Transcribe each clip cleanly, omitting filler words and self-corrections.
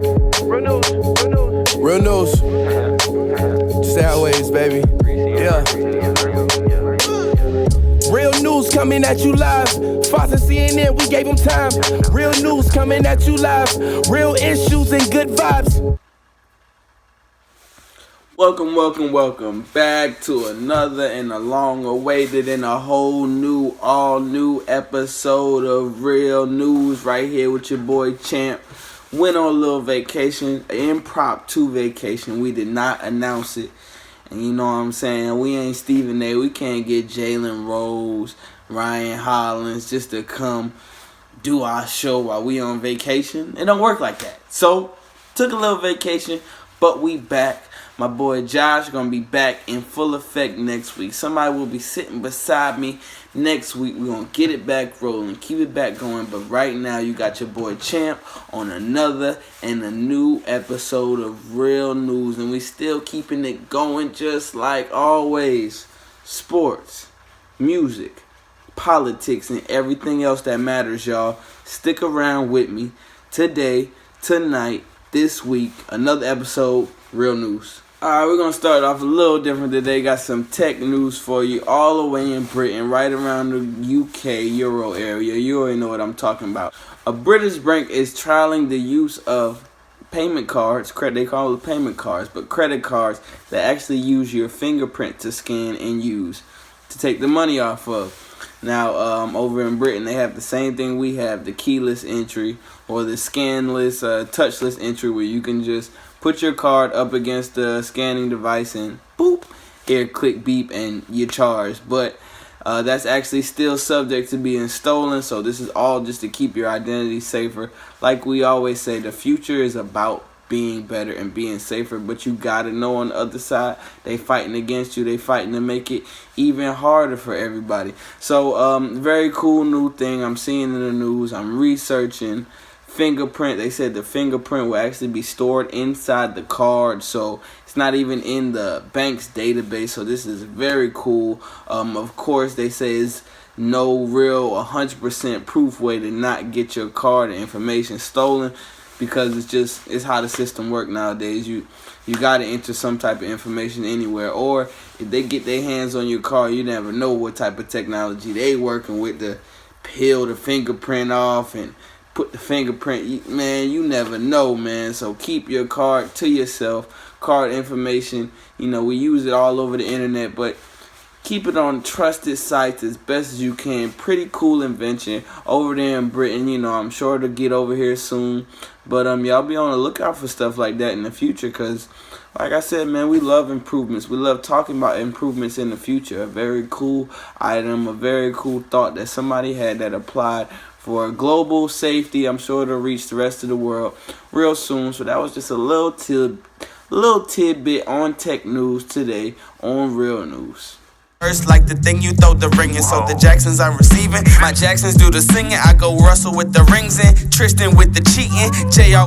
Real news, real news. Real news. Justairwaves, baby. Yeah. Real news coming at you live. Fox and CNN, we gave them time. Real news coming at you live. Real issues and good vibes. Welcome back to another and a long-awaited and a whole new, all-new episode of Real News right here with your boy Champ. Went on a little vacation, an impromptu vacation. We did not announce it. And you know what I'm saying? We ain't Stephen A. We can't get Jalen Rose, Ryan Hollins just to come do our show while we on vacation. It don't work like that. So, took a little vacation, but we back. My boy Josh gonna be back in full effect next week. Somebody will be sitting beside me next week. We're gonna get it back rolling, keep it back going. But right now, you got your boy Champ on another and a new episode of Real News. And we still keeping it going just like always. Sports, music, politics, and everything else that matters, y'all. Stick around with me today, tonight, this week. Another episode, Real News. Alright, we're going to start off a little different today. Got some tech news for you all the way in Britain, right around the UK, Euro area. You already know what I'm talking about. A British bank is trialing the use of payment cards, they call it payment cards, but credit cards that actually use your fingerprint to scan and use to take the money off of. Now, over in Britain, they have the same thing we have, the keyless entry or the scanless, touchless entry where you can just put your card up against the scanning device and boop, here, click, beep, and you're charged. But that's actually still subject to being stolen, so this is all just to keep your identity safer. Like we always say, the future is about being better and being safer, but you gotta know on the other side, they fighting against you. They fighting to make it even harder for everybody. So, very cool new thing I'm seeing in the news. I'm researching fingerprint. They said the fingerprint will actually be stored inside the card, so it's not even in the bank's database. So this is very cool. Of course, they say it's no real 100% proof way to not get your card information stolen, because it's how the system works nowadays. You got to enter some type of information anywhere, or if they get their hands on your card, you never know what type of technology they working with to peel the fingerprint off and put the fingerprint. Man, you never know, man. So keep your card to yourself. Card information, we use it all over the internet, but keep it on trusted sites as best as you can. Pretty cool invention over there in Britain. I'm sure to get over here soon. But y'all be on the lookout for stuff like that in the future, because like I said, man, we love improvements. We love talking about improvements in the future. A very cool item, a very cool thought that somebody had that applied for global safety. I'm sure it'll reach the rest of the world real soon. So that was just a little tidbit on tech news today on Real News. First, like the thing you throw the ring in, so the Jacksons I'm receiving. My Jacksons do the singing, I go Russell with the rings in, Tristan with the cheating, J.R.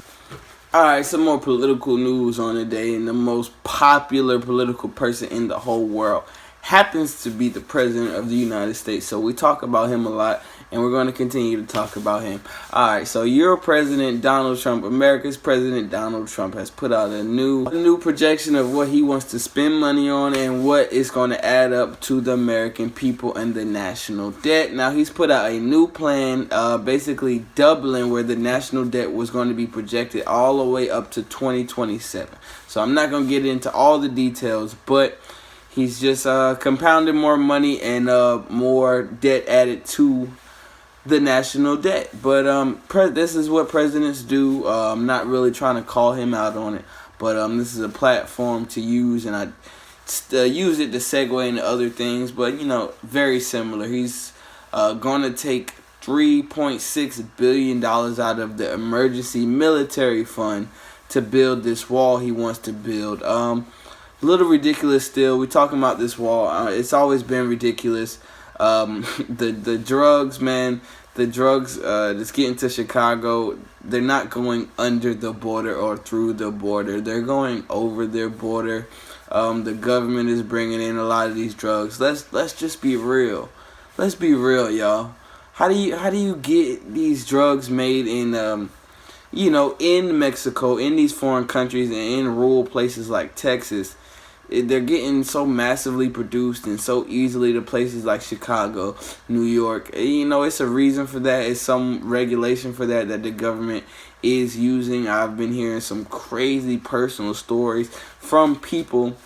Alright, some more political news on the day, and the most popular political person in the whole world happens to be the President of the United States. So we talk about him a lot, and we're going to continue to talk about him. Alright, so your President Donald Trump, America's President Donald Trump, has put out a new projection of what he wants to spend money on and what is going to add up to the American people and the national debt. Now, he's put out a new plan, basically doubling where the national debt was going to be projected all the way up to 2027. So I'm not going to get into all the details, but he's just compounding more money and more debt added to the national debt. But this is what presidents do. I'm not really trying to call him out on it, but this is a platform to use, and I use it to segue into other things. But very similar. He's going to take $3.6 billion out of the emergency military fund to build this wall he wants to build. A little ridiculous still. We're talking about this wall. It's always been ridiculous. The drugs, man. The drugs that's getting to Chicago, they're not going under the border or through the border. They're going over their border. The government is bringing in a lot of these drugs. Let's just be real. Let's be real, y'all. How do you get these drugs made in in Mexico, in these foreign countries, and in rural places like Texas, they're getting so massively produced and so easily to places like Chicago, New York. It's a reason for that. It's some regulation for that the government is using. I've been hearing some crazy personal stories from people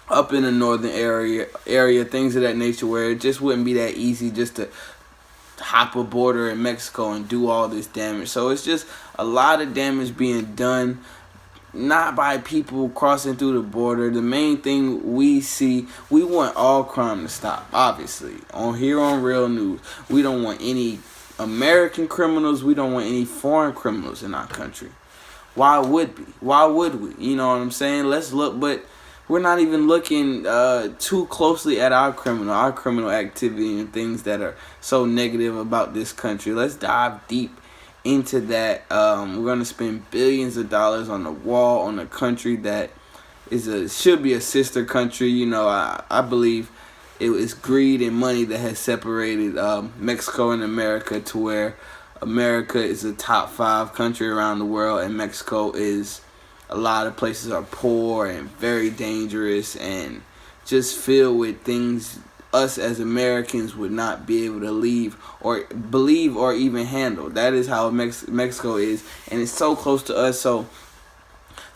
up in the northern area, things of that nature, where it just wouldn't be that easy just to hop a border in Mexico and do all this damage. So it's just a lot of damage being done, not by people crossing through the border. The main thing we want all crime to stop, obviously. On Real News, we don't want any American criminals. We don't want any foreign criminals in our country. Why would we? You know what I'm saying? Let's look, but we're not even looking too closely at our criminal activity and things that are so negative about this country. Let's dive deep into that. We're going to spend billions of dollars on the wall on a country that should be a sister country. I believe it was greed and money that has separated Mexico and America, to where America is a top 5 country around the world, and Mexico is, a lot of places are poor and very dangerous and just filled with things us as Americans would not be able to leave or believe or even handle. That is how Mexico is, and it's so close to us. So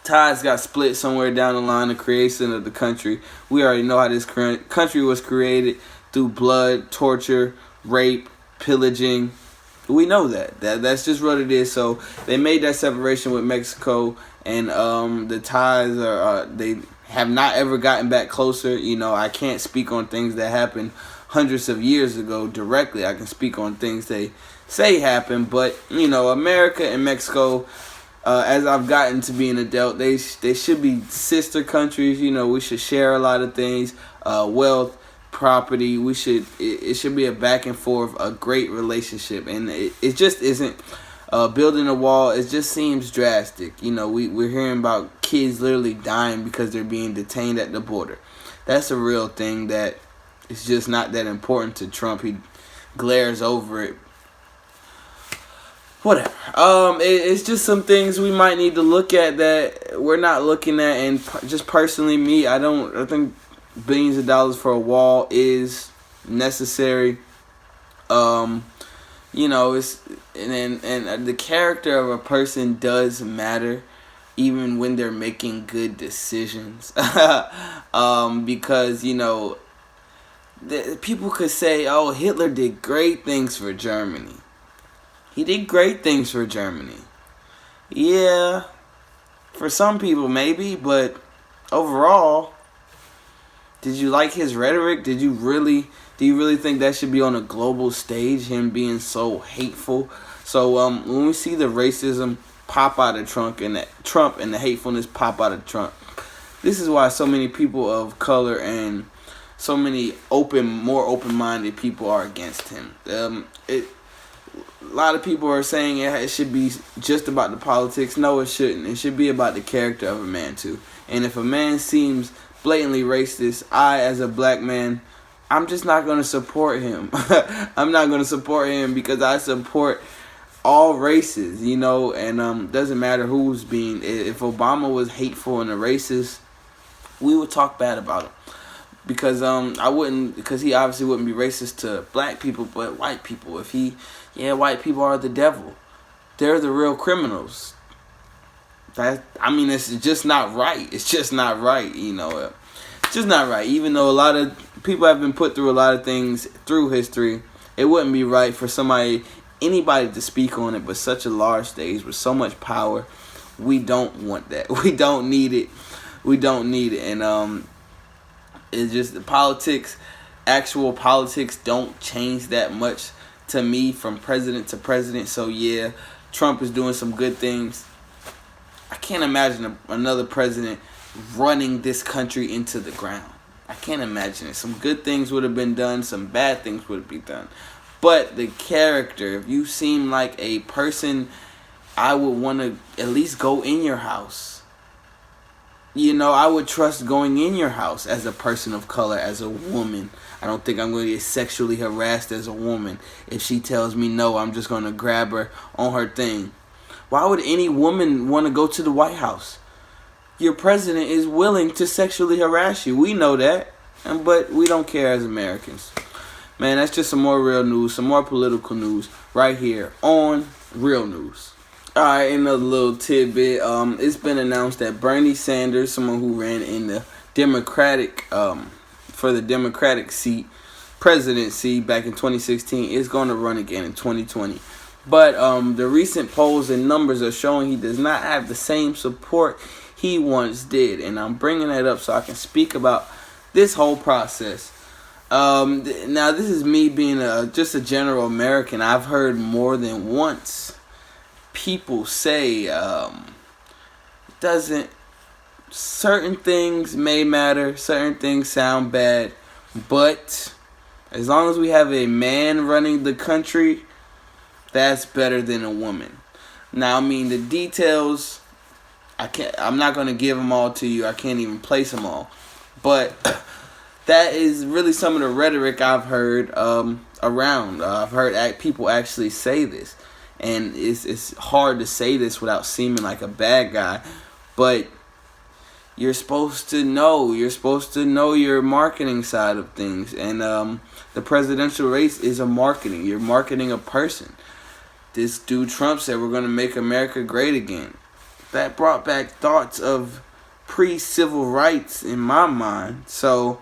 ties got split somewhere down the line, the creation of the country. We already know how this country was created, through blood, torture, rape, pillaging. We know that's just what it is. So they made that separation with Mexico, and the ties they have not ever gotten back closer. I can't speak on things that happened hundreds of years ago directly. I can speak on things they say happened, but America and Mexico, as I've gotten to be an adult, they should be sister countries. We should share a lot of things, wealth, property. It should be a back and forth, a great relationship, and it just isn't. Building a wall, it just seems drastic. We're hearing about kids literally dying because they're being detained at the border. That's a real thing that is just not that important to Trump. He glares over it. Whatever. It's just some things we might need to look at that we're not looking at. And just personally, me, I think billions of dollars for a wall is necessary. It's and the character of a person does matter, even when they're making good decisions. Because people could say, "Oh, Hitler did great things for Germany." He did great things for Germany. Yeah, for some people maybe, but overall, did you like his rhetoric? Do you really think that should be on a global stage, him being so hateful? So when we see the racism pop out of Trump and the hatefulness pop out of Trump, this is why so many people of color and so many more open-minded people are against him. A lot of people are saying it should be just about the politics. No, it shouldn't. It should be about the character of a man too. And if a man seems blatantly racist, I, as a black man, I'm just not going to support him. I'm not going to support him because I support all races, and doesn't matter who's being. If Obama was hateful and a racist, we would talk bad about him. Because because he obviously wouldn't be racist to black people, but white people. White people are the devil. They're the real criminals. It's just not right. It's just not right, It's just not right. Even though a lot of people have been put through a lot of things through history, it wouldn't be right for anybody to speak on it, but such a large stage with so much power. We don't want that. We don't need it. And it's just the politics, actual politics don't change that much to me from president to president. So yeah, Trump is doing some good things. I can't imagine another president running this country into the ground. I can't imagine it. Some good things would have been done. Some bad things would be done. But the character, if you seem like a person I would want to at least go in your house. I would trust going in your house as a person of color, as a woman. I don't think I'm going to get sexually harassed as a woman. If she tells me no, I'm just going to grab her on her thing. Why would any woman want to go to the White House? Your president is willing to sexually harass you. We know that, but we don't care as Americans. Man, that's just some more real news, some more political news right here on Real News. Alright, another little tidbit. It's been announced that Bernie Sanders, someone who ran in the Democratic, for the Democratic seat, presidency back in 2016, is going to run again in 2020. But the recent polls and numbers are showing he does not have the same support he once did. And I'm bringing that up so I can speak about this whole process. Now, this is me being just a general American. I've heard more than once people say certain things may matter, certain things sound bad, but as long as we have a man running the country, that's better than a woman. Now, I mean, the details, I'm not going to give them all to you. I can't even place them all. But that is really some of the rhetoric I've heard around. I've heard people actually say this. And it's hard to say this without seeming like a bad guy. But you're supposed to know. You're supposed to know your marketing side of things. And the presidential race is a marketing. You're marketing a person. This dude Trump said we're going to make America great again. That brought back thoughts of pre-civil rights in my mind. So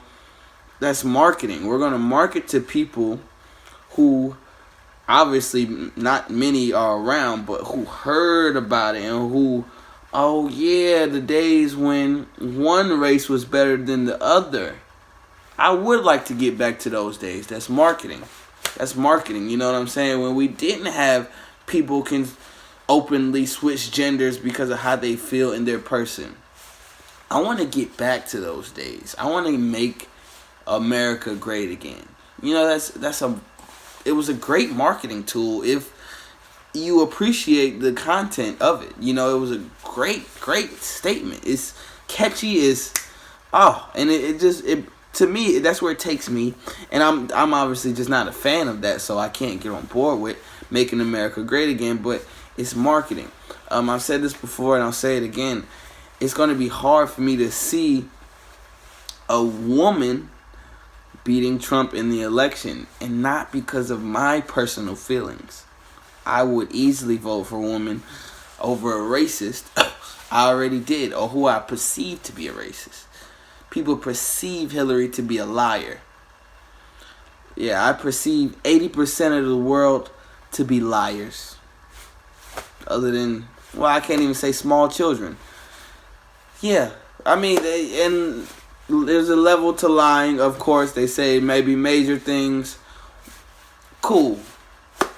that's marketing. We're going to market to people who obviously not many are around, but who heard about it and who, oh yeah, the days when one race was better than the other. I would like to get back to those days. That's marketing. That's marketing. You know what I'm saying? When we didn't have people can openly switch genders because of how they feel in their person. I want to get back to those days. I want to make America great again. You know, it was a great marketing tool if you appreciate the content of it. You know, it was a great statement. It's catchy and it to me, that's where it takes me. And I'm obviously just not a fan of that, so I can't get on board with making America great again, but it's marketing. I've said this before and I'll say it again. It's going to be hard for me to see a woman beating Trump in the election, and not because of my personal feelings. I would easily vote for a woman over a racist. I already did, or who I perceive to be a racist. People perceive Hillary to be a liar. Yeah, I perceive 80% of the world to be liars. Other than, well, I can't even say small children. Yeah, I mean, and there's a level to lying, of course. They say maybe major things. Cool.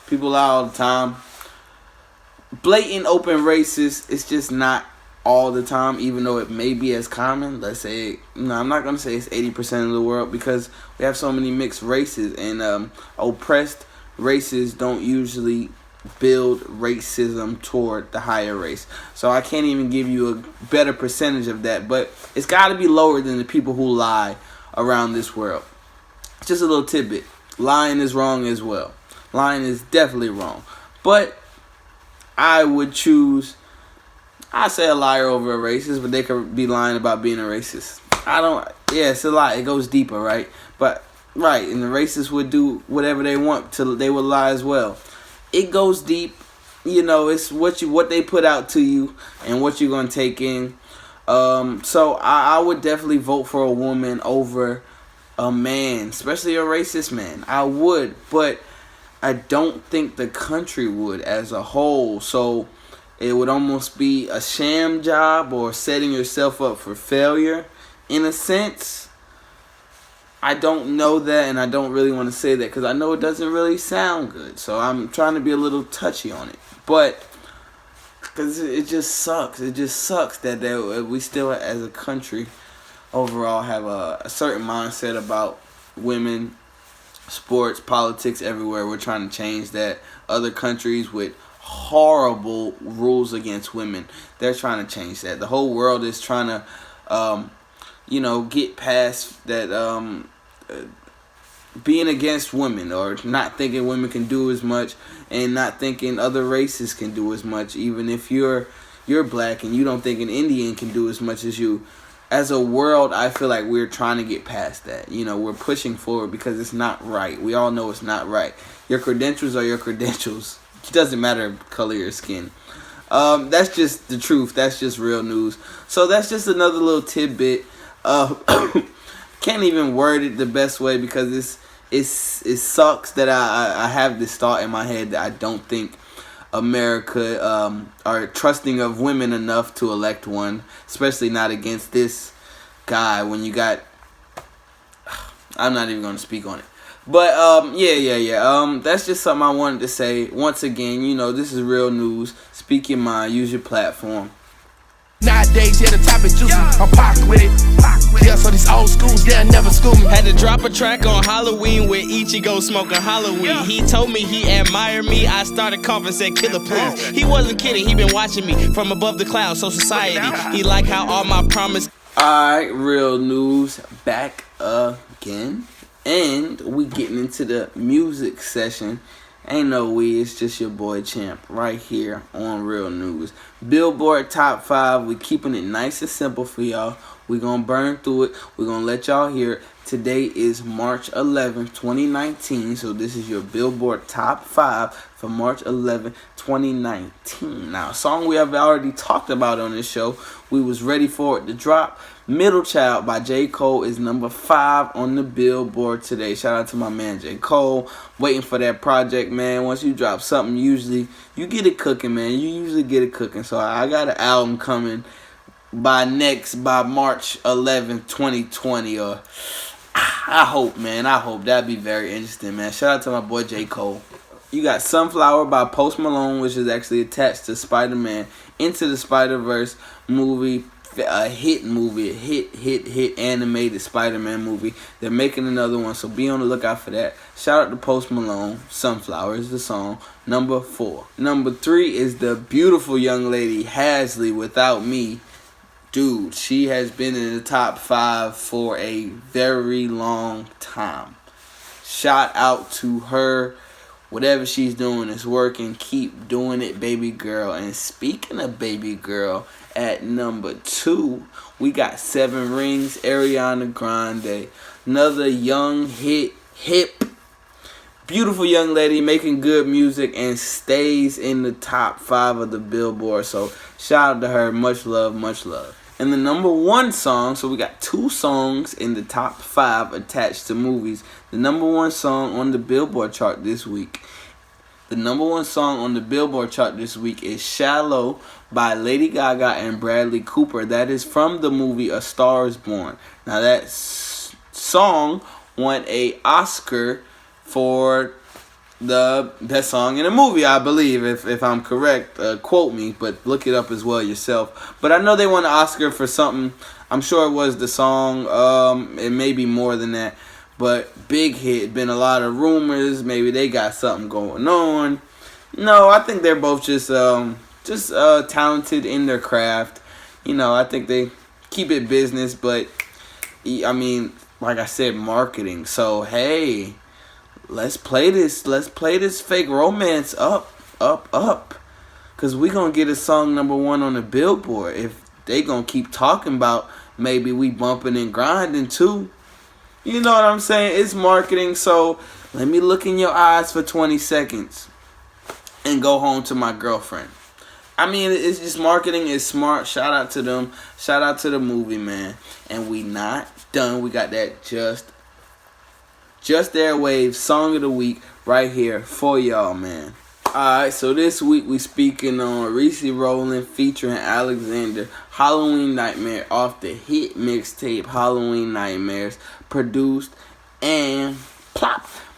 People lie all the time. Blatant, open racist, it's just not all the time, even though it may be as common. Let's say, no, I'm not going to say it's 80% of the world, because we have so many mixed races, and oppressed races don't usually build racism toward the higher race. So I can't even give you a better percentage of that, but it's got to be lower than the people who lie around this world. Just a little tidbit. Lying is wrong as well. Lying is definitely wrong. But I would choose, I say a liar over a racist, but they could be lying about being a racist. It's a lie. It goes deeper, right? But, right, and the racists would do whatever they want till they would lie as well. It goes deep. You know, it's what they put out to you and what you're going to take in. So I would definitely vote for a woman over a man, especially a racist man. I would, but I don't think the country would as a whole. So it would almost be a sham job or setting yourself up for failure in a sense. I don't know that, and I don't really want to say that because I know it doesn't really sound good. So I'm trying to be a little touchy on it. But because it just sucks. It just sucks that we still, as a country, overall have a certain mindset about women, sports, politics, everywhere. We're trying to change that. Other countries with horrible rules against women, they're trying to change that. The whole world is trying to, get past that being against women, or not thinking women can do as much, and not thinking other races can do as much, even if you're black and you don't think an Indian can do as much as you. As a world, I feel like we're trying to get past that. We're pushing forward because it's not right. We all know it's not right. Your credentials are your credentials. It doesn't matter color of your skin. That's just the truth. That's just real news. So that's just another little tidbit. Can't even word it the best way because it sucks that I have this thought in my head that I don't think America are trusting of women enough to elect one, especially not against this guy. When you got, I'm not even going to speak on it, but yeah. That's just something I wanted to say. Once again, this is real news. Speak your mind. Use your platform. Nowadays, the topic juicy. I'm packed with it. Yeah, so these old schools, they'll never school me. Had to drop a track on Halloween with Ichigo smoking Halloween. He told me he admired me. I started coughing, said killer please. He wasn't kidding, he been watching me from above the clouds, so society. He like how all my promise. Alright, real news back again. And we getting into the music session. Ain't no we, it's just your boy Champ right here on Real News. Billboard Top 5, we keeping it nice and simple for y'all. We're going to burn through it. We're going to let y'all hear it. Today is March 11th, 2019. So this is your Billboard Top 5 for March 11th, 2019. Now, a song we have already talked about on this show. We was ready for it to drop. Middle Child by J. Cole is number 5 on the Billboard today. Shout out to my man J. Cole. Waiting for that project, man. Once you drop something, usually you get it cooking, man. You usually get it cooking. So I got an album coming by March 11th, 2020, or I hope, man. I hope. That'd be very interesting, man. Shout out to my boy J. Cole. You got Sunflower by Post Malone, which is actually attached to Spider-Man Into the Spider-Verse movie, a hit movie, a hit animated Spider-Man movie. They're making another one, so be on the lookout for that. Shout out to Post Malone. Sunflower is the song. Number 4. Number 3 is the beautiful young lady Halsey, Without Me. Dude, she has been in the top 5 for a very long time. Shout out to her. Whatever she's doing is working. Keep doing it, baby girl. And speaking of baby girl, at number 2, we got 7 Rings, Ariana Grande. Another young, hip, beautiful young lady making good music and stays in the top 5 of the Billboard. So shout out to her. Much love, much love. And the number 1 song, so we got 2 songs in the top 5 attached to movies. The number 1 song on the Billboard chart this week. The number 1 song on the Billboard chart this week is Shallow by Lady Gaga and Bradley Cooper. That is from the movie A Star Is Born. Now that song won an Oscar for the best song in a movie, I believe, if I'm correct. Quote me, but look it up as well yourself. But I know they won an Oscar for something. I'm sure it was the song. It may be more than that. But big hit. Been a lot of rumors. Maybe they got something going on. No, I think they're both just talented in their craft. I think they keep it business. But, I mean, like I said, marketing. So, hey, let's play this fake romance up. Because we going to get a song number 1 on the Billboard. If they going to keep talking about maybe we bumping and grinding too. You know what I'm saying? It's marketing. So let me look in your eyes for 20 seconds and go home to my girlfriend. I mean, it's just marketing is smart. Shout out to them. Shout out to the movie, man. And we not done. We got that Justairwaves song of the week right here for y'all, man. Alright, so this week we speaking on Reese Rowland featuring Alexander, Halloween Nightmare, off the hit mixtape Halloween Nightmares, produced and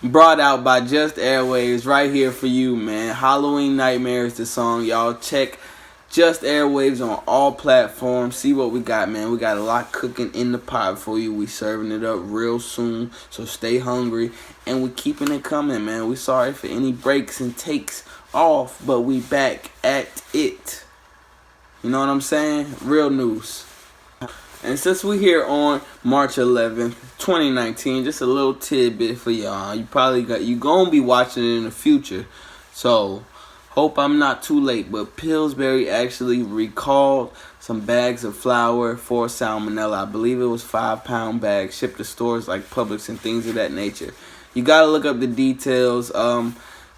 brought out by Justairwaves right here for you, man. Halloween Nightmares, the song. Y'all check Justairwaves on all platforms. See what we got, man. We got a lot cooking in the pot for you. We serving it up real soon, so stay hungry. And we keeping it coming, man. We sorry for any breaks and takes off, but we back at it. You know what I'm saying? Real news. And since we're here on March 11th, 2019, just a little tidbit for y'all. You gonna be watching it in the future, so hope I'm not too late. But Pillsbury actually recalled some bags of flour for salmonella. I believe it was 5-pound bags shipped to stores like Publix and things of that nature. You gotta look up the details.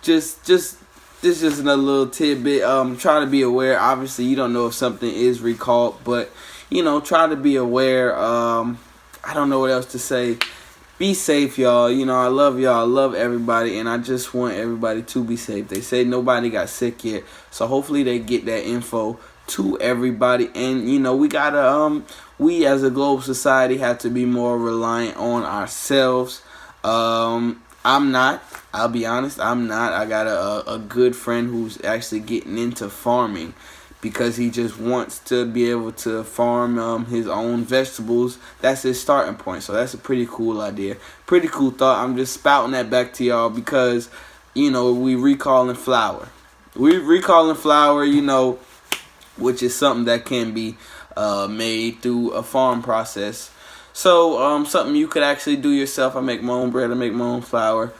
Just this is just another little tidbit. Try to be aware. Obviously, you don't know if something is recalled, but try to be aware. I don't know what else to say. Be safe, y'all. I love y'all. I love everybody, and I just want everybody to be safe. They say nobody got sick yet, so hopefully they get that info to everybody. And we gotta we as a global society have to be more reliant on ourselves. I'm not. I'll be honest. I'm not. I got a good friend who's actually getting into farming because he just wants to be able to farm his own vegetables. That's his starting point. So that's a pretty cool idea. Pretty cool thought. I'm just spouting that back to y'all because, we recalling flour. Which is something that can be made through a farm process. So, something you could actually do yourself. I make my own bread. I make my own flour.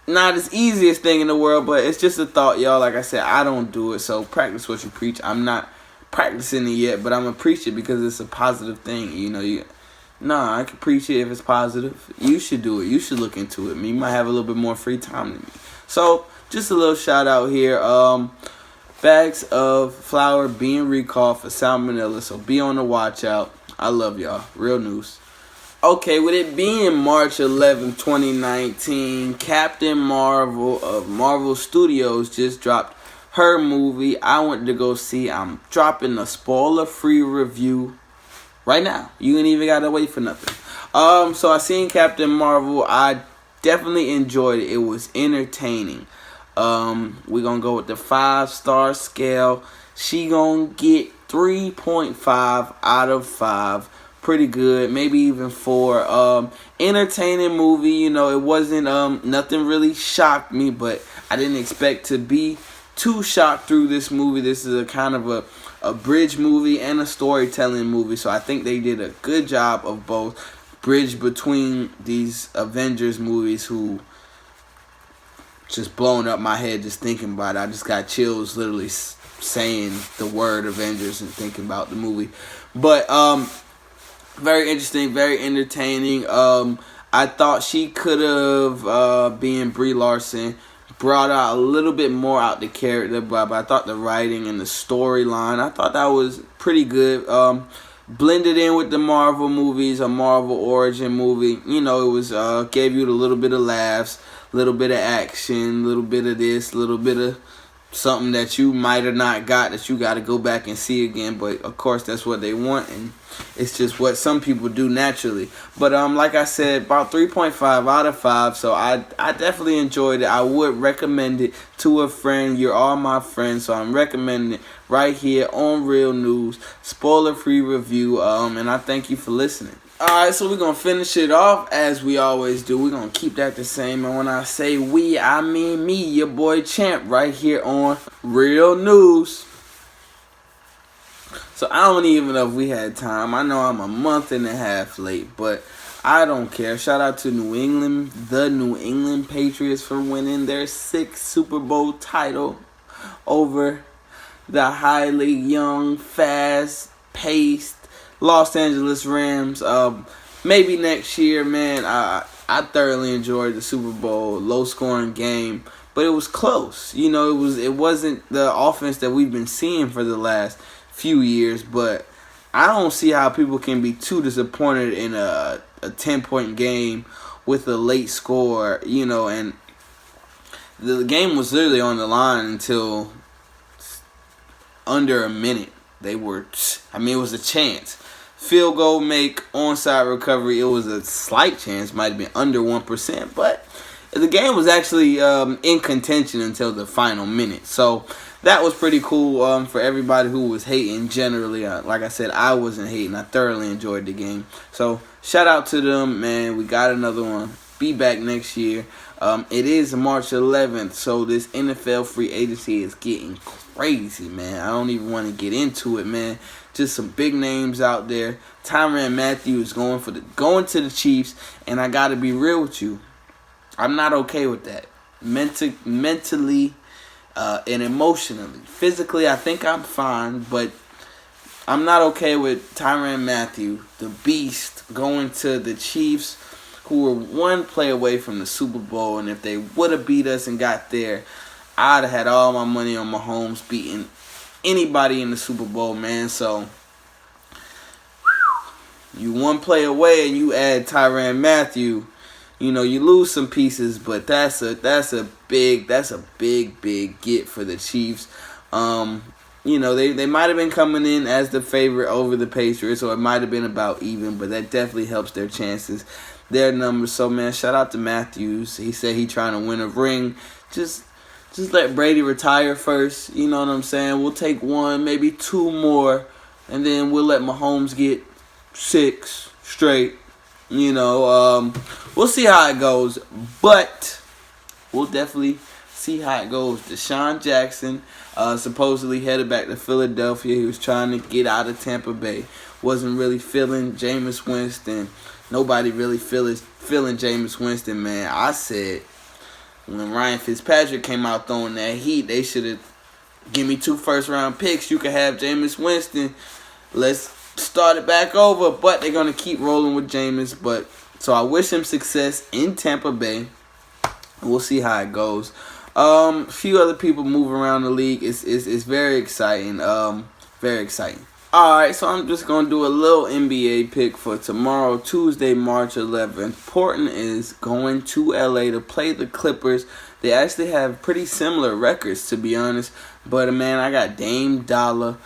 Not as easiest thing in the world, but it's just a thought, y'all. Like I said, I don't do it, so practice what you preach. I'm not practicing it yet, but I'm gonna preach it because it's a positive thing. I can preach it if it's positive. You should do it. You should look into it. You might have a little bit more free time than me. So, just a little shout out here. Bags of flour being recalled for salmonella, so be on the watch out. I love y'all. Real news. Okay, with it being March 11, 2019, Captain Marvel of Marvel Studios just dropped her movie. I went to go see. I'm dropping a spoiler-free review right now. You ain't even gotta wait for nothing. So I seen Captain Marvel. I definitely enjoyed it. It was entertaining. We're gonna go with the 5-star scale. She gonna get 3.5 out of 5. Pretty good, maybe even 4. Entertaining movie. It wasn't nothing really shocked me, but I didn't expect to be too shocked through this movie. This is a kind of a bridge movie and a storytelling movie, so I think they did a good job of both. Bridge between these Avengers movies who just blowing up my head just thinking about it. I just got chills literally saying the word Avengers and thinking about the movie. But very interesting, very entertaining. I thought she could have, being Brie Larson, brought out a little bit more out the character, but I thought the writing and the storyline, I thought that was pretty good. Blended in with the Marvel movies, a Marvel origin movie. It was gave you a little bit of laughs, little bit of action, little bit of this, little bit of something that you might have not got that you got to go back and see again. But of course, that's what they want, and it's just what some people do naturally. But like I said, about 3.5 out of 5. So I definitely enjoyed it. I would recommend it to a friend. You're all my friends, so I'm recommending it right here on Real News, spoiler-free review. And I thank you for listening. Alright, so we're going to finish it off as we always do. We're going to keep that the same. And when I say we, I mean me, your boy Champ, right here on Real News. So I don't even know if we had time. I know I'm a month and a half late, but I don't care. Shout out to New England, the New England Patriots for winning their 6th Super Bowl title over the highly young, fast-paced Los Angeles Rams. Maybe next year, man. I thoroughly enjoyed the Super Bowl, low-scoring game, but it was close. It wasn't the offense that we've been seeing for the last few years, but I don't see how people can be too disappointed in a 10-point game with a late score. And the game was literally on the line until under a minute. It was a chance. Field goal make, onside recovery, it was a slight chance, might have been under 1%, but the game was actually in contention until the final minute. So that was pretty cool for everybody who was hating generally. Like I said, I wasn't hating. I thoroughly enjoyed the game. So shout out to them, man. We got another one. Be back next year. It is March 11th, so this NFL free agency is getting crazy, man. I don't even want to get into it, man. just some big names out there. Tyrann Mathieu is going to the Chiefs, and I gotta be real with you. I'm not okay with that. Mentally and emotionally. Physically, I think I'm fine, but I'm not okay with Tyrann Mathieu, the beast, going to the Chiefs, who were one play away from the Super Bowl, and if they would have beat us and got there, I'd have had all my money on Mahomes beating anybody in the Super Bowl, man. So you one play away and you add Tyrann Mathieu, you know, you lose some pieces, but that's a big get for the Chiefs. You know, they might have been coming in as the favorite over the Patriots, or it might have been about even, but that definitely helps their chances, their numbers. So, man, shout out to Matthews. He said he trying to win a ring. Just let Brady retire first. You know what I'm saying? We'll take one, maybe two more, and then we'll let Mahomes get 6 straight. You know, we'll see how it goes, but we'll definitely see how it goes. Deshaun Jackson supposedly headed back to Philadelphia. He was trying to get out of Tampa Bay. Wasn't really feeling Jameis Winston. Nobody really feeling Jameis Winston, man. I said when Ryan Fitzpatrick came out throwing that heat, they should have give me 2 first-round picks. You could have Jameis Winston. Let's start it back over. But they're going to keep rolling with Jameis. So I wish him success in Tampa Bay. We'll see how it goes. A few other people move around the league. It's very exciting. Very exciting. Alright, so I'm just going to do a little NBA pick for tomorrow, Tuesday, March 11th. Portland is going to LA to play the Clippers. They actually have pretty similar records, to be honest. But, man, I got Dame Dollar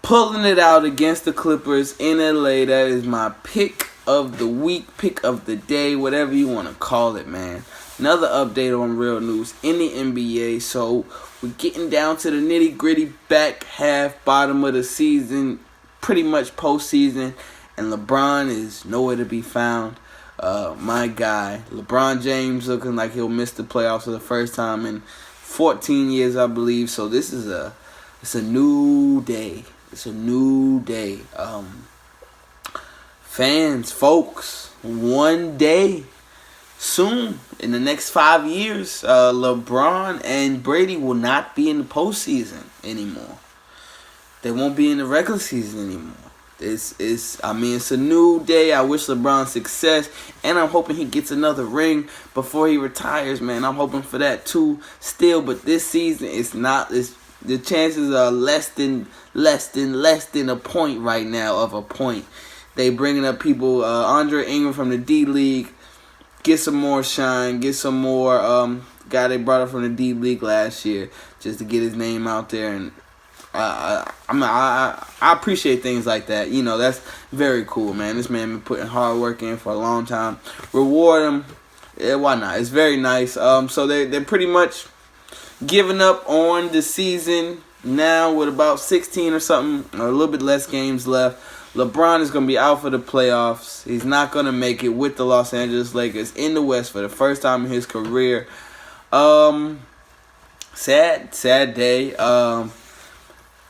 pulling it out against the Clippers in LA. That is my pick of the week, pick of the day, whatever you want to call it, man. Another update on real news in the NBA. So we're getting down to the nitty gritty, back half, bottom of the season, pretty much postseason, and LeBron is nowhere to be found. My guy, LeBron James, looking like he'll miss the playoffs for the first time in 14 years, I believe. So this is it's a new day. It's a new day. Fans, folks, one day soon, in the next 5 years, LeBron and Brady will not be in the postseason anymore. They won't be in the regular season anymore. It's a new day. I wish LeBron success, and I'm hoping he gets another ring before he retires, man. I'm hoping for that too, still. But this season, the chances are less than a point right now of a point. They bringing up people, Andre Ingram from the D League. Get some more shine. Get some more guy they brought up from the D League last year just to get his name out there. And I appreciate things like that. You know, that's very cool, man. This man been putting hard work in for a long time. Reward him. Yeah, why not? It's very nice. So they're pretty much giving up on the season now with about 16 or something, or a little bit less games left. LeBron is going to be out for the playoffs. He's not going to make it with the Los Angeles Lakers in the West for the first time in his career. Sad day.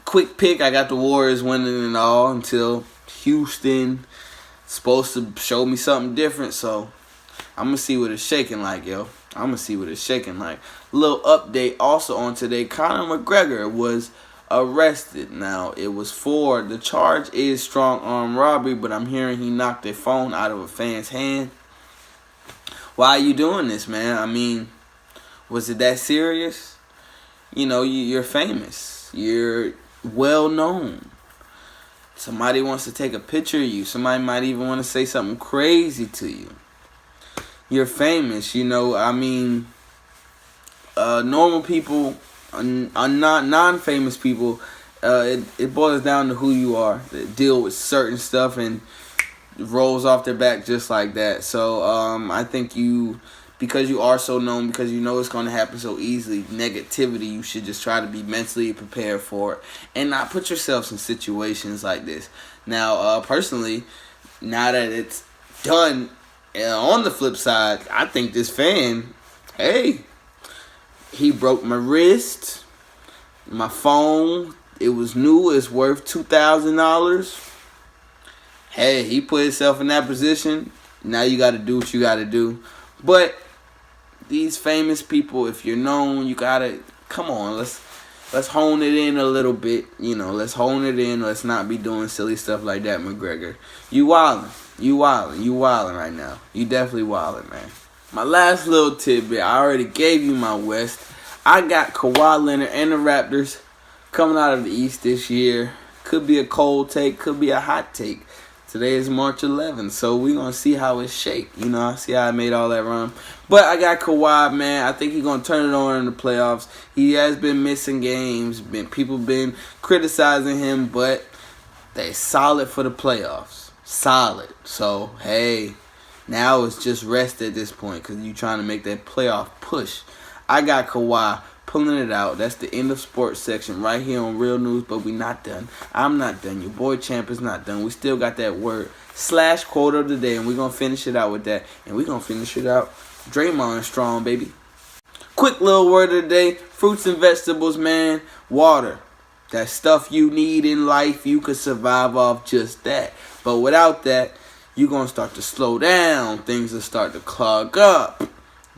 Quick pick. I got the Warriors winning and all until Houston supposed to show me something different. So I'm going to see what it's shaking like, yo. I'm going to see what it's shaking like. Little update also on today. Conor McGregor was arrested. Now, the charge is strong arm robbery, but I'm hearing he knocked a phone out of a fan's hand. Why are you doing this, man? I mean, was it that serious? You know, you're famous. You're well known. Somebody wants to take a picture of you. Somebody might even want to say something crazy to you. You're famous, you know. I mean, normal people, non-famous people, it boils down to who you are. They deal with certain stuff and rolls off their back just like that. So I think because you are so known, because you know it's going to happen so easily, negativity, you should just try to be mentally prepared for it and not put yourselves in situations like this. Now, personally, now that it's done, on the flip side, I think this fan, hey, he broke my wrist, my phone, It was new. It's worth $2,000. Hey, he put himself in that position. Now you got to do what you got to do. But these famous people, if you're known, you got to, come on, let's hone it in a little bit. You know, let's hone it in. Let's not be doing silly stuff like that, McGregor. You wildin'. You wildin' right now. You definitely wildin', man. My last little tidbit, I already gave you my West. I got Kawhi Leonard and the Raptors coming out of the East this year. Could be a cold take, could be a hot take. Today is March 11th, so we're going to see how it's shaped. You know, I see how I made all that run. But I got Kawhi, man. I think he's going to turn it on in the playoffs. He has been missing games. People been criticizing him, but they're solid for the playoffs. Solid. So, hey, now it's just rest at this point because you're trying to make that playoff push. I got Kawhi pulling it out. That's the end of sports section right here on Real News, but we not done. I'm not done. Your boy Champ is not done. We still got that word / quote of the day, and we're going to finish it out with that. And we're going to finish it out Draymond strong, baby. Quick little word of the day. Fruits and vegetables, man. Water. That stuff you need in life, you could survive off just that. But without that, you're going to start to slow down. Things will start to clog up.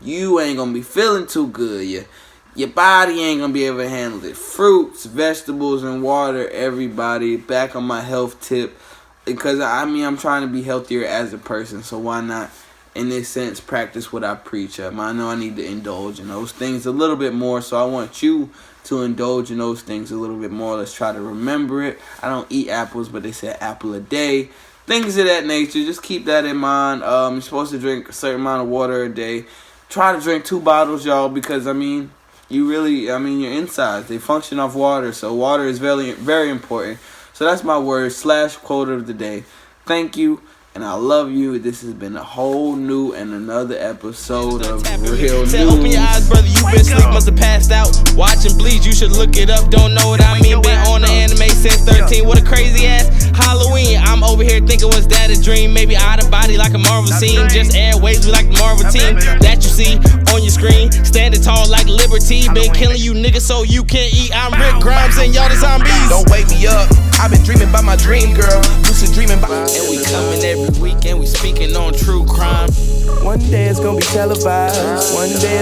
You ain't going to be feeling too good. Your body ain't going to be able to handle it. Fruits, vegetables, and water, everybody. Back on my health tip. Because, I'm trying to be healthier as a person. So why not, in this sense, practice what I preach? I know I need to indulge in those things a little bit more. So I want you to indulge in those things a little bit more. Let's try to remember it. I don't eat apples, but they said apple a day. Things of that nature. Just keep that in mind. You're supposed to drink a certain amount of water a day. Try to drink 2 bottles, y'all, because, your insides, they function off water, so water is very, very important. So that's my word / quote of the day. Thank you, and I love you. This has been a whole new and another episode of Real News. Open your eyes, brother, you been asleep, must have passed out. Watching Bleach, you should look it up, don't know what I mean. Been on the anime since 13, what a crazy ass Halloween. I'm over here thinking, was that a dream? Maybe out of body like a Marvel scene. Just airwaves, we like the Marvel team that you see on your screen. Standing tall like Liberty. Been killing you niggas so you can't eat. I'm Rick Grimes and y'all the zombies. Don't wake me up. I've been dreaming about my dream, girl. Lucid dreaming about. And we coming every week and we speaking on true crime. One day it's gonna be televised. One day.